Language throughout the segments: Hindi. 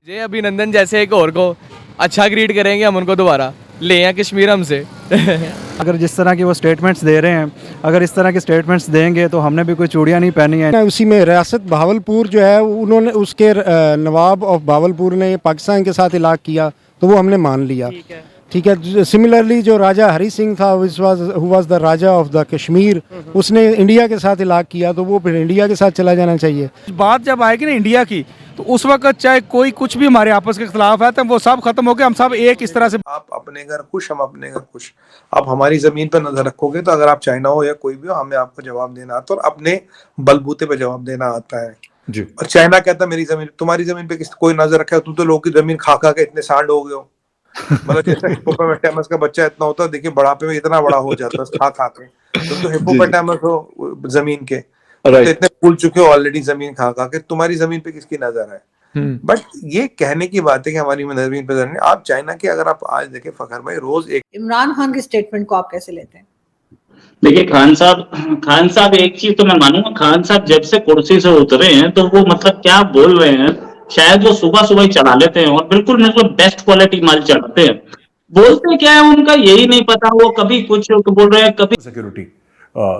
जय अभिनंदन जैसे एक और को अच्छा ग्रीट करेंगे हम उनको दोबारा ले आए कश्मीर हमसे। अगर जिस तरह की वो स्टेटमेंट्स दे रहे हैं, अगर इस तरह के स्टेटमेंट्स देंगे तो हमने भी कोई चूड़ियाँ नहीं पहनी है। उसी में रियासत बहावलपुर जो है उन्होंने उसके नवाब ऑफ बहावलपुर ने पाकिस्तान के साथ इलाक़ किया तो वो हमने मान लिया। ठीक है। सिमिलरली जो राजा हरी सिंह था who was the Raja of the Kashmir, उसने इंडिया के साथ इलाक़ किया तो वो फिर इंडिया के साथ चला जाना चाहिए। बात जब आएगी ना इंडिया की तो उस वक्त चाहे कोई कुछ भी हमारे आपस के खिलाफ है तो वो सब खत्म हो गए, हम सब एक इस तरह से। आप अपने घर खुश, हम अपने घर खुश। आप हमारी जमीन पर नजर रखोगे तो अगर आप चाइना हो या कोई भी हो, हमें आपको जवाब देना आता है और अपने बलबूते पे जवाब देना आता है जी। और चाइना कहता है मेरी जमीन, तुम्हारी जमीन पे कोई नजर रखे, तुम तो लोगों की जमीन खा खा के इतने सांड हो गए हो। मतलब जैसे हिप्पोपोटामस का बच्चा इतना होता है, देखिए बुढ़ापे में इतना बड़ा हो जाता है खा खा के। तुम तो हिप्पोपोटामस हो जमीन के, तो इतने फूल चुके हो ऑलरेडी जमीन खा खा के, तुम्हारी जमीन पे किसकी नजर है। बट ये कहने की बात है कि हमारी जमीन पे नजर नहीं। आप चाइना की अगर आप आज देखें फखर भाई, रोज एक इमरान खान के स्टेटमेंट को आप कैसे लेते हैं? देखिए खान साहब एक चीज तो मैं मानूंगा, खान साहब जब से कुर्सी से उतरे हैं तो वो मतलब क्या बोल रहे हैं, शायद वो सुबह सुबह ही चला लेते हैं और बिल्कुल मतलब बेस्ट क्वालिटी माल चलाते हैं। बोलते क्या है उनका यही नहीं पता, वो कभी कुछ बोल रहे हैं, कभी सिक्योरिटी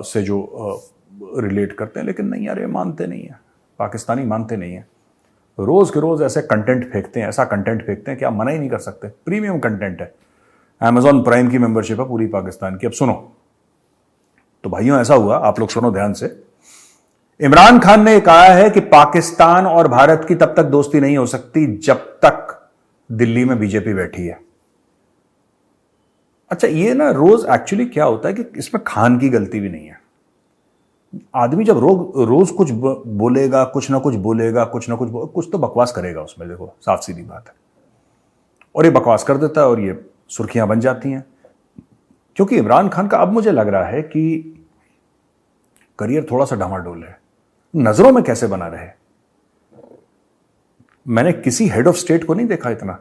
से जो रिलेट करते हैं। लेकिन नहीं यार, ये मानते नहीं है, पाकिस्तानी मानते नहीं है। रोज के रोज ऐसे कंटेंट फेंकते हैं, ऐसा कंटेंट फेंकते हैं कि आप मना ही नहीं कर सकते। प्रीमियम कंटेंट है, Amazon प्राइम की मेंबरशिप है पूरी पाकिस्तान की। अब सुनो तो भाइयों, ऐसा हुआ, आप लोग सुनो ध्यान से। इमरान खान ने कहा है कि पाकिस्तान और भारत की तब तक दोस्ती नहीं हो सकती जब तक दिल्ली में बीजेपी बैठी है। अच्छा, ये ना रोज एक्चुअली क्या होता है कि इसमें खान की गलती भी नहीं है। आदमी जब रोज कुछ बोलेगा, कुछ ना कुछ बोलेगा, कुछ तो बकवास करेगा उसमें। देखो साफ सीधी बात है, और ये बकवास कर देता है और ये सुर्खियां बन जाती हैं। क्योंकि इमरान खान का अब मुझे लग रहा है कि करियर थोड़ा सा डामाडोल है, नजरों में कैसे बना रहे। मैंने किसी हेड ऑफ स्टेट को नहीं देखा इतना,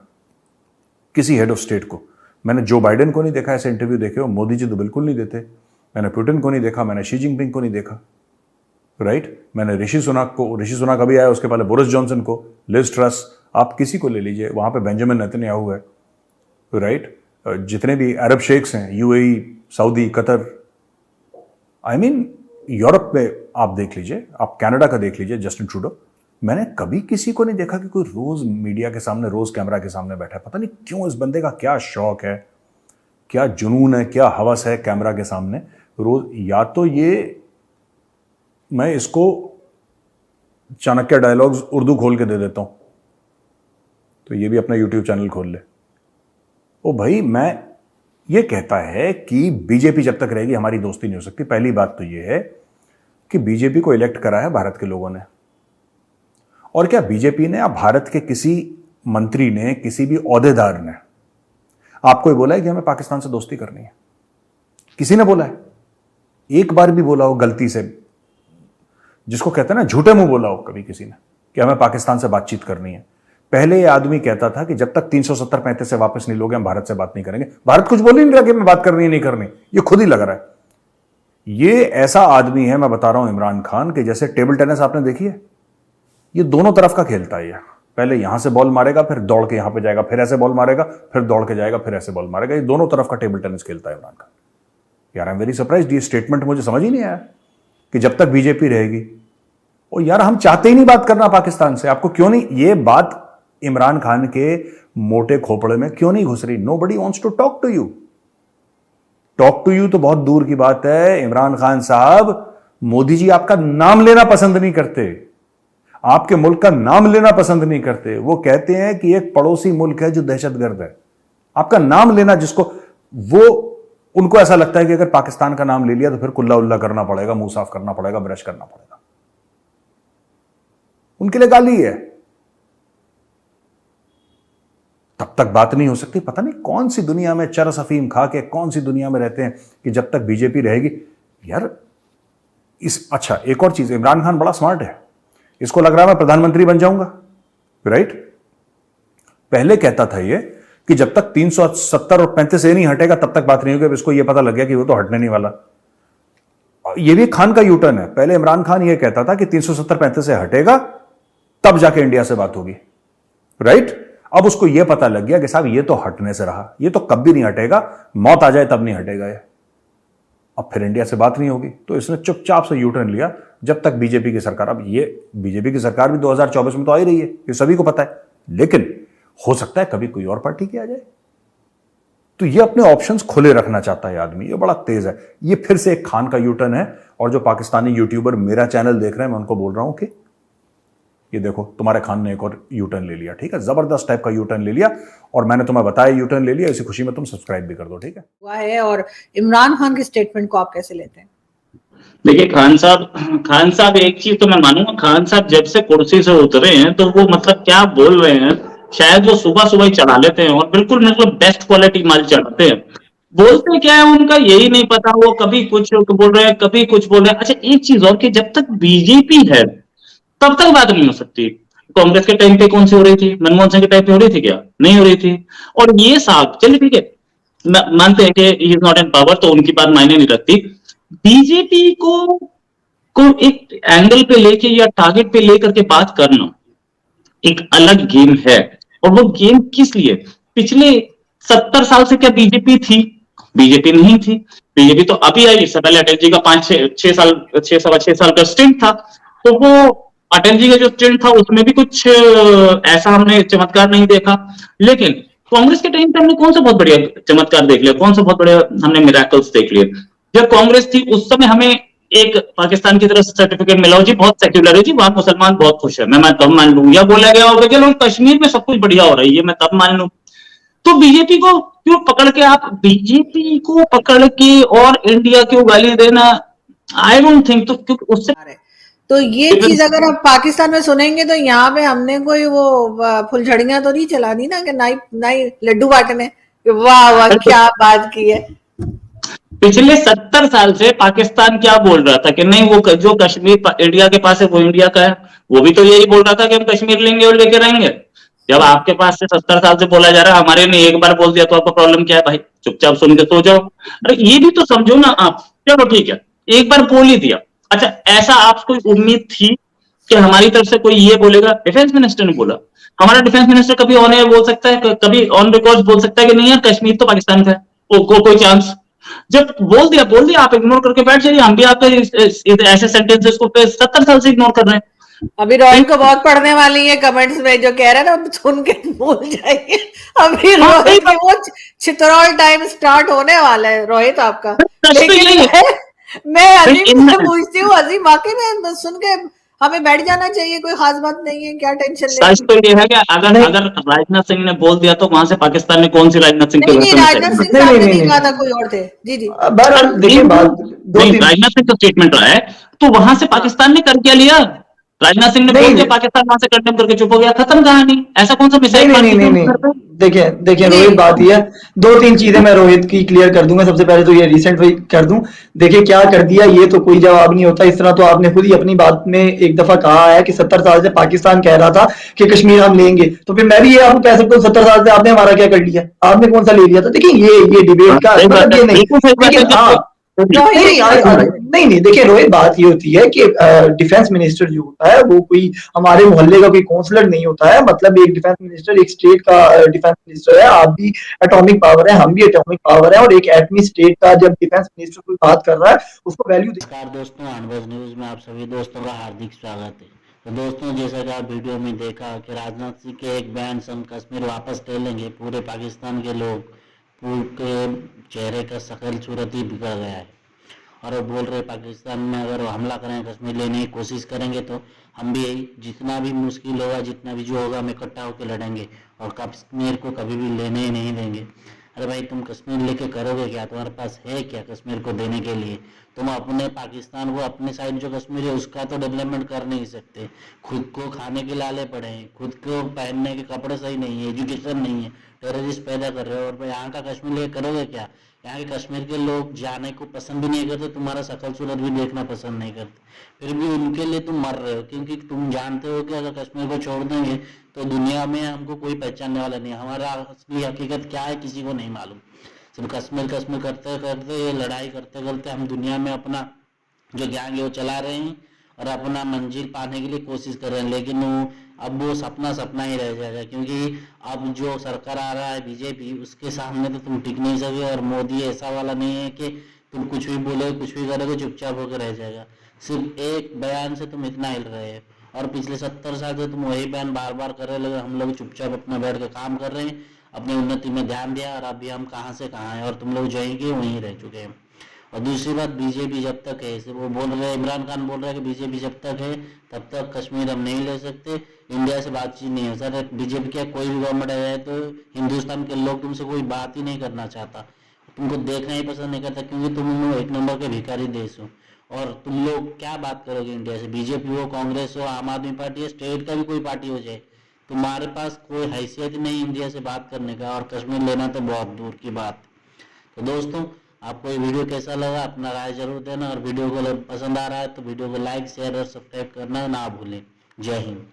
किसी हेड ऑफ स्टेट को। मैंने जो बाइडेन को नहीं देखा ऐसे इंटरव्यू देखे हो, मोदी जी तो बिल्कुल नहीं देते। मैंने पुतिन को नहीं देखा, मैंने शी जिनपिंग को नहीं देखा, राइट। मैंने ऋषि सुनाक अभी आया, उसके पहले बोरिस जॉनसन को, लिज ट्रस, आप किसी को ले लीजिए, वहां पे बेंजामिन नेतन्याहू है, राइट। जितने भी अरब शेख्स हैं, UAE, Saudi, Qatar, I mean Europe में आप देख लीजिए, आप कनाडा का देख लीजिए, जस्टिन ट्रूडो। मैंने कभी किसी को नहीं देखा कि कोई रोज मीडिया के सामने, रोज कैमरा के सामने बैठा है। पता नहीं क्यों, इस बंदे का क्या शौक है, क्या जुनून है, क्या हवस है कैमरा के सामने रोज। या तो ये मैं इसको चाणक्य डायलॉग्स उर्दू खोल के दे देता हूं, तो ये भी अपना यूट्यूब चैनल खोल ले। ओ भाई, मैं ये कहता है कि बीजेपी जब तक रहेगी हमारी दोस्ती नहीं हो सकती। पहली बात तो ये है कि बीजेपी को इलेक्ट करा है भारत के लोगों ने, और क्या बीजेपी ने या भारत के किसी मंत्री ने, किसी भी ओहदेदार ने आपको ये बोला है कि हमें पाकिस्तान से दोस्ती करनी है? किसी ने बोला है? एक बार भी बोला हो गलती से, जिसको कहते हैं ना झूठे मुंह बोला हो कभी किसी ने कि हमें पाकिस्तान से बातचीत करनी है? पहले ये आदमी कहता था कि जब तक 370-35 से वापस नहीं लोगे हम भारत से बात नहीं करेंगे। भारत कुछ बोल ही नहीं रहा कि मैं बात करनी है नहीं करनी, ये खुद ही लग रहा है। ये ऐसा आदमी है, मैं बता रहा हूं इमरान खान, कि जैसे टेबल टेनिस आपने देखी है, ये दोनों तरफ का खेलता है। पहले यहां से बॉल मारेगा, फिर दौड़ के यहां पे जाएगा, फिर ऐसे बॉल मारेगा, फिर दौड़ के जाएगा, फिर ऐसे बॉल मारेगा। ये दोनों तरफ का टेबल टेनिस खेलता है इमरान खान। यार आई एम वेरी सरप्राइज्ड, ये स्टेटमेंट मुझे समझ ही नहीं आया कि जब तक बीजेपी रहेगी। और यार हम चाहते ही नहीं बात करना पाकिस्तान से, आपको क्यों नहीं ये बात इमरान खान के मोटे खोपड़े में क्यों नहीं घुस रही? Nobody wants to talk to you. Talk to you तो बहुत दूर की बात है इमरान खान साहब। मोदी जी आपका नाम लेना पसंद नहीं करते, आपके मुल्क का नाम लेना पसंद नहीं करते। वो कहते हैं कि एक पड़ोसी मुल्क है जो दहशतगर्द है। आपका नाम लेना, जिसको वो, उनको ऐसा लगता है कि अगर पाकिस्तान का नाम ले लिया तो फिर कुल्ला उल्ला करना पड़ेगा, मुंह साफ करना पड़ेगा, ब्रश करना पड़ेगा। उनके लिए गाली है। तब तक बात नहीं हो सकती। पता नहीं कौन सी दुनिया में चरस अफीम खा के, कौन सी दुनिया में रहते हैं कि जब तक बीजेपी रहेगी। यार अच्छा, एक और चीज, इमरान खान बड़ा स्मार्ट है। इसको लग रहा है मैं प्रधानमंत्री बन जाऊंगा, राइट। पहले कहता था ये कि जब तक 370 और 35 से नहीं हटेगा तब तक बात नहीं होगी। अब इसको ये पता लग गया कि वो तो हटने नहीं वाला। ये भी खान का यूटर्न है। पहले इमरान खान ये कहता था कि 370-35 से हटेगा तब जाके इंडिया से बात होगी। राइट? अब उसको यह पता लग गया कि साहब ये तो हटने से रहा, ये तो कभी नहीं हटेगा, मौत आ जाए तब नहीं हटेगा ये। अब फिर इंडिया से बात नहीं होगी, तो इसने चुपचाप से यू टर्न लिया जब तक बीजेपी की सरकार। अब ये बीजेपी की सरकार भी 2024 में तो आ ही रही है, ये सभी को पता है, लेकिन हो सकता है कभी कोई और पार्टी की आ जाए। तो ये अपने ऑप्शंस खुले रखना चाहता है आदमी, ये बड़ा तेज है। ये फिर से एक खान का यू टर्न है। और जो पाकिस्तानी यूट्यूबर मेरा चैनल देख रहे हैं, मैं उनको बोल रहा हूं कि ये देखो, तुम्हारे खान ने एक और यू टर्न ले लिया, ठीक है, जबरदस्त टाइप का यू टर्न ले लिया। और मैंने तुम्हें बताया यू टर्न ले लिया, इसी खुशी में तुम सब्सक्राइब भी कर दो, ठीक है। हुआ है। और इमरान खान के स्टेटमेंट को आप कैसे लेते हैं? देखिए खान साहब एक चीज तो मैं मानूंगा, खान साहब जब से कुर्सी से उतरे हैं तो वो मतलब क्या बोल रहे हैं, शायद वो सुबह सुबह ही चला लेते हैं और बिल्कुल मतलब बेस्ट क्वालिटी माल चलाते हैं। बोलते क्या है उनका यही नहीं पता, वो कभी कुछ बोल रहे हैं, कभी कुछ बोल रहे हैं। अच्छा एक चीज और कि जब तक बीजेपी है तब तक बात नहीं हो सकती। कांग्रेस के टाइम पे कौन सी हो रही थी? मनमोहन सिंह के टाइम पे हो रही थी क्या? नहीं हो रही थी। और ये साहब चलिए ठीक है, मानते हैं कि he is not in power, तो उनकी बात मायने नहीं रखती। बीजेपी को एक एंगल पे लेके या टारगेट पे लेकर के बात करना एक अलग गेम है। और वो गेम किस लिए? पिछले 70 साल से क्या बीजेपी थी? बीजेपी नहीं थी। बीजेपी तो अभी आई, इससे पहले अटल जी का 6 साल का स्टिंट था। तो वो अटल जी का जो स्टिंट था उसमें भी कुछ ऐसा हमने चमत्कार नहीं देखा। लेकिन कांग्रेस के टाइम पे हमने कौन सा बहुत बढ़िया चमत्कार देख लिया, कौन सा बहुत बढ़िया हमने मिराकल्स देख लिए। जब कांग्रेस थी उस समय हमें एक पाकिस्तान की तरफ सर्टिफिकेट मिला, जी बहुत सेक्युलर है, जी वहां मुसलमान बहुत खुश है, मैं तब मान लूं। या बोला गया होगा चलो कश्मीर में सब कुछ बढ़िया हो रही है, मैं तब मान लूं। तो बीजेपी को क्यों पकड़ के, आप बीजेपी को पकड़ के और इंडिया क्यों गाली देना? I don't think. तो क्योंकि उससे तो ये चीज अगर आप पाकिस्तान में सुनेंगे तो यहाँ पे हमने कोई वो फुलझड़ियां तो नहीं चलानी ना कि नाई लड्डू बांटने। वाह वाह क्या बात की है। पिछले 70 साल से पाकिस्तान क्या बोल रहा था कि नहीं, वो जो कश्मीर इंडिया के पास है वो इंडिया का है। वो भी तो यही बोल रहा था कि हम कश्मीर लेंगे और लेके रहेंगे। जब आपके पास से 70 साल से बोला जा रहा है, हमारे ने एक बार बोल दिया तो आपको प्रॉब्लम क्या है भाई? चुपचाप सुन के सो जाओ। अरे ये भी तो समझो ना आप। चलो ठीक है, एक बार बोल ही दिया। अच्छा ऐसा आपको उम्मीद थी कि हमारी तरफ से कोई ये बोलेगा? डिफेंस मिनिस्टर ने बोला। हमारा डिफेंस मिनिस्टर कभी ऑन एयर बोल सकता है, कभी ऑन रिकॉर्ड बोल सकता है कि नहीं यार कश्मीर तो पाकिस्तान का है, कोई चांस? जब बोल दिया आप इग्नोर करके बैठ जाइए। हम भी आपके ऐसे सेंटेंसेस को 70 साल से इग्नोर कर रहे हैं। अभी रोहित को बहुत पढ़ने वाली है कमेंट्स में, जो कह रहे हैं ना सुन के भूल जाइए। अभी रोहित की वो चित्रौल टाइम स्टार्ट होने वाला है रोहित आपका। लेकिन मैं अजीब से पूछती हूँ, अजीब वाकई में सुन के हमें बैठ जाना चाहिए, कोई खास बात नहीं है, क्या टेंशन सच तो ये है कि अगर राजनाथ सिंह ने बोल दिया तो वहां से पाकिस्तान ने कौन सी राजनाथ सिंह नहीं, राजनाथ सिंह साहब ने नहीं कहा था, कोई और थे। जी जी देखिए राजनाथ सिंह का स्टेटमेंट रहा है, तो वहां से पाकिस्तान ने कर क्या लिया? राजनाथ सिंह ने बोल दिया, पाकिस्तान वहां से कंडेम करके चुप हो गया, खत्म कहानी। ऐसा कौन सा मिसाइल? नहीं देखिए रोहित, बात यह है, 2-3 चीजें मैं रोहित की क्लियर कर दूंगा। सबसे पहले तो ये रिसेंट कर दूं, देखिए क्या कर दिया, ये तो कोई जवाब नहीं होता। इस तरह तो आपने खुद ही अपनी बात में एक दफा कहा है कि 70 साल से पाकिस्तान कह रहा था कि कश्मीर हम लेंगे, तो फिर मैं भी ये आपको कह सकता हूँ 70 साल से आपने हमारा क्या कर लिया, आपने कौन सा ले लिया था? देखिए ये डिबेट का मतलब ये नहीं। नहीं देखिए रोहित, बात ये होती है कि डिफेंस मिनिस्टर जो होता है वो कोई हमारे मोहल्ले का कोई काउंसलर नहीं होता है। मतलब एक डिफेंस मिनिस्टर एक स्टेट का डिफेंस मिनिस्टर है। आप भी एटॉमिक पावर है, हम भी एटॉमिक पावर है, और एक एटमी स्टेट का जब डिफेंस मिनिस्टर कोई बात कर रहा है उसको वैल्यू। नमस्कार दोस्तों, अनबज़ न्यूज में आप सभी दोस्तों का हार्दिक स्वागत है। तो दोस्तों जैसा कि आप वीडियो में देखा कि राजनाथ सिंह के एक बयान से हम कश्मीर वापस ले लेंगे, पूरे पाकिस्तान के लोग के चेहरे का शकल सूरत ही बिगड़ गया है। और वो बोल रहे पाकिस्तान में अगर वो हमला करें, कश्मीर लेने की कोशिश करेंगे तो हम भी यही, जितना भी मुश्किल होगा, जितना भी जो होगा, हम इकट्ठा होकर लड़ेंगे और कश्मीर को कभी भी लेने ही नहीं देंगे। अरे भाई तुम कश्मीर लेके करोगे क्या? तुम्हारे पास है क्या कश्मीर को देने के लिए? तुम अपने पाकिस्तान को, अपने साइड जो कश्मीर है उसका तो डेवलपमेंट कर नहीं सकते। खुद को खाने के लाले पड़े हैं, खुद को पहनने के कपड़े सही नहीं है, एजुकेशन नहीं है, टेररिस्ट पैदा कर रहे हो, और यहाँ का कश्मीर लेके करोगे क्या? यहाँ के कश्मीर के लोग जाने को पसंद भी नहीं करते, तुम्हारा शकल सूरत भी देखना पसंद नहीं करते, फिर भी उनके लिए तुम मर रहे हो, क्योंकि तुम जानते हो कि अगर कश्मीर को छोड़ देंगे तो दुनिया में हमको कोई पहचानने वाला नहीं है। हमारा असली हकीकत क्या है किसी को नहीं मालूम। सिर्फ कश्मीर करते करते, लड़ाई करते करते हम दुनिया में अपना जो ज्ञान है वो चला रहे हैं, और अपना मंजिल पाने के लिए कोशिश कर रहे हैं, लेकिन अब वो सपना ही रह जाएगा, क्योंकि अब जो सरकार आ रहा है बीजेपी, उसके सामने तो तुम टिक नहीं सके। और मोदी ऐसा वाला नहीं है कि तुम कुछ भी बोलोगे, कुछ भी करोगे, चुपचाप होकर रह जाएगा। सिर्फ एक बयान से तुम इतना हिल रहे हो, और पिछले 70 साल से तुम वही बयान बार बार कर रहे हो। हम लोग चुपचाप अपना बैठ कर काम कर रहे हैं, अपनी उन्नति में ध्यान दिया, और अभी हम कहाँ से कहाँ हैं, और तुम लोग जाएंगे वहीं रह चुके हैं। और दूसरी बात, बीजेपी जब तक है, वो बोल रहे हैं, इमरान खान बोल रहा है कि बीजेपी जब तक है तब तक कश्मीर हम नहीं ले सकते, इंडिया से बातचीत नहीं है। सर बीजेपी क्या कोई भी गवर्नमेंट आ जाए तो हिंदुस्तान के लोग तुमसे कोई बात ही नहीं करना चाहता, तुमको देखना ही पसंद नहीं करता, क्योंकि तुम एक नंबर के भिखारी देश हो। और तुम लोग क्या बात करोगे इंडिया से? बीजेपी हो, कांग्रेस हो, आम आदमी पार्टी है, स्टेट का भी कोई पार्टी हो जाए, तुम्हारे पास कोई हैसियत नहीं इंडिया से बात करने का, और कश्मीर लेना तो बहुत दूर की बात। तो दोस्तों, आपको ये वीडियो कैसा लगा अपना राय जरूर देना, और वीडियो को पसंद आ रहा है तो वीडियो को लाइक, शेयर और सब्सक्राइब करना ना भूलें। जय हिंद।